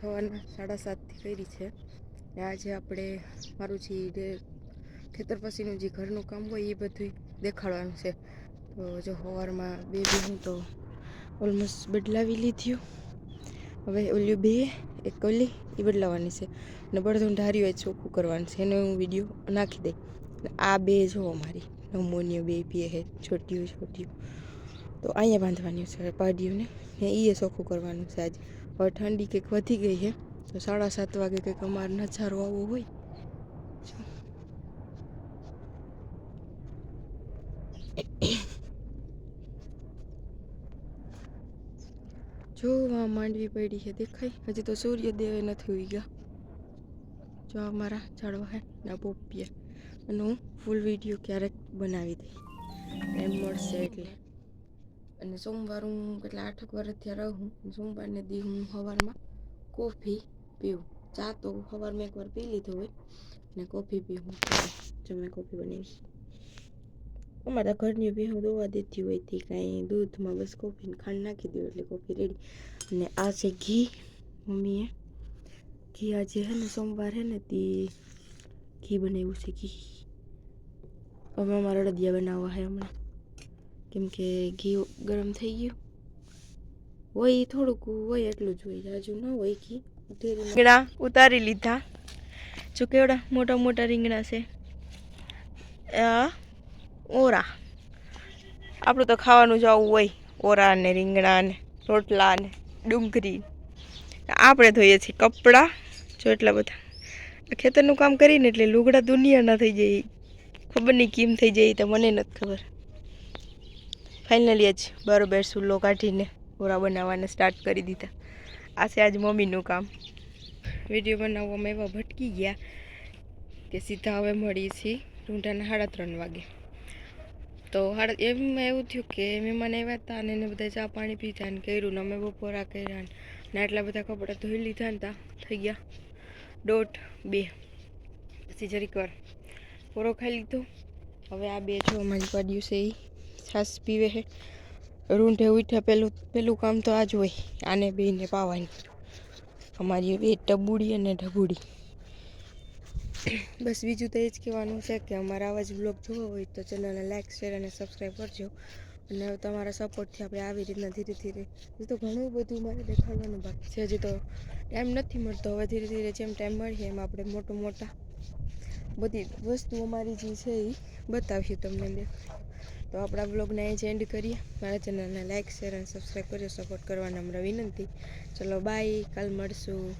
સવારના 7:30 કરી છે ને આજે આપણે મારું જે ખેતર પછીનું જે ઘરનું કામ હોય એ બધું દેખાડવાનું છે. તો જો સવારમાં બે હું તો ઓલમોસ્ટ બદલાવી લીધી. હવે ઓલી બે એક ઓલી એ બદલાવાની છે અને બળદું ઢાર્યું હોય ચોખ્ખું કરવાનું છે એનો હું વિડીયો નાખી દઈ. આ બે જો અમારી નમોનીઓ બે પીએ છે છોટીયું તો અહીંયા બાંધવાની છે પાડીઓને ને એ ચોખ્ખું કરવાનું છે આજે. હવે ઠંડી કંઈક વધી ગઈ છે તો 7:30 વાગે કંઈક અમારો નજારો આવો હોય. જો આ માંડવી પડી છે દેખાય. હજી તો સૂર્યદેવ નથી ઉઈ ગયા. જો અમારા ઝાડવા હે ના પોપિયા અને હું ફૂલ વિડીયો ક્યારેક બનાવી દઈ એમ મળશે એટલે. અને સોમવાર હું કેટલા 8 વર્ષથી રહું. સોમવારને દી હું સવારમાં કોફી પીવું. ચા તો સવારમાં એકવાર પી લીધો હોય ને કોફી પીવું. જમે કોફી બનાવી અમારા ઘરની બી હું દોવા દેતી હોય તે કાંઈ દૂધમાં બસ કોફીને ખાંડ નાખી દઉં એટલે કોફી રેડી. અને આ છે ઘી. મમ્મીએ ઘી આજે હે ને સોમવાર હે ને તે ઘી બનાવ્યું છે ઘી. હવે અમારે અડદિયા બનાવવા હે હમણાં કેમ કે ઘી ગરમ થઈ ગયું હોય થોડુંક હોય એટલું જ હોય જાજુ ન હોય ઘી. રીંગણા ઉતારી લીધા. જો કેવડા મોટા મોટા રીંગણા છે. ઓરા આપણું તો ખાવાનું જ આવું હોય. ઓરા ને રીંગણા ને રોટલા ને ડુંગળી. આપણે ધોઈએ છીએ કપડાં. જો એટલા બધા ખેતરનું કામ કરીને એટલે લુગડા દુનિયાના થઈ જાય. ખબર નહીં કેમ થઈ જાય તો મને નથી ખબર. ફાઇનલી જ બરોબર સૂલો કાઢીને ઓરા બનાવવાને સ્ટાર્ટ કરી દીધા. આ છે આજ મમ્મીનું કામ. વિડીયો બનાવવામાં એવા ભટકી ગયા કે સીધા હવે મળી છીએ રૂંઢાના 3:30 વાગે. તો એમાં એવું થયું કે મહેમાન આવ્યા હતા અને એને બધા ચા પાણી પીધા ને કર્યું ને અમે બપોરા કર્યા ને આટલા બધા કપડાં ધોઈ લીધા ને ત્યાં થઈ ગયા 1:30-2. પછી જરીક વાર પોરો ખાઈ લીધો. હવે આ બે જો અમારી પાડ્યું છે એ છાશ પીવે છે. રૂંઢે ઉઠ્યા પેલું કામ તો આ જ હોય. આને બેને પાવાની અમારી બે ટબુડી અને ઢબુડી. બસ બીજું તો એ જ કહેવાનું છે કે અમારા આવા જ બ્લોગ જોવો હોય તો ચેનલને લાઇક શેર અને સબસ્ક્રાઈબ કરજો. અને તમારા સપોર્ટથી આપણે આવી રીતના ધીરે ધીરે હજી તો ઘણું બધું મારે દેખાડવાનું બાકી છે. હજી તો ટાઈમ નથી મળતો. હવે ધીરે ધીરે જેમ ટાઈમ મળીએ એમ આપણે મોટા બધી વસ્તુ અમારી જે છે એ બતાવીએ તમને. તો આપણા બ્લોગને અહીં જ એન્ડ કરીએ. મારા ચેનલને લાઇક શેર અને સબસ્ક્રાઈબ કરજો. સપોર્ટ કરવાના હમણાં વિનંતી. ચલો બાય. કાલ મળશું.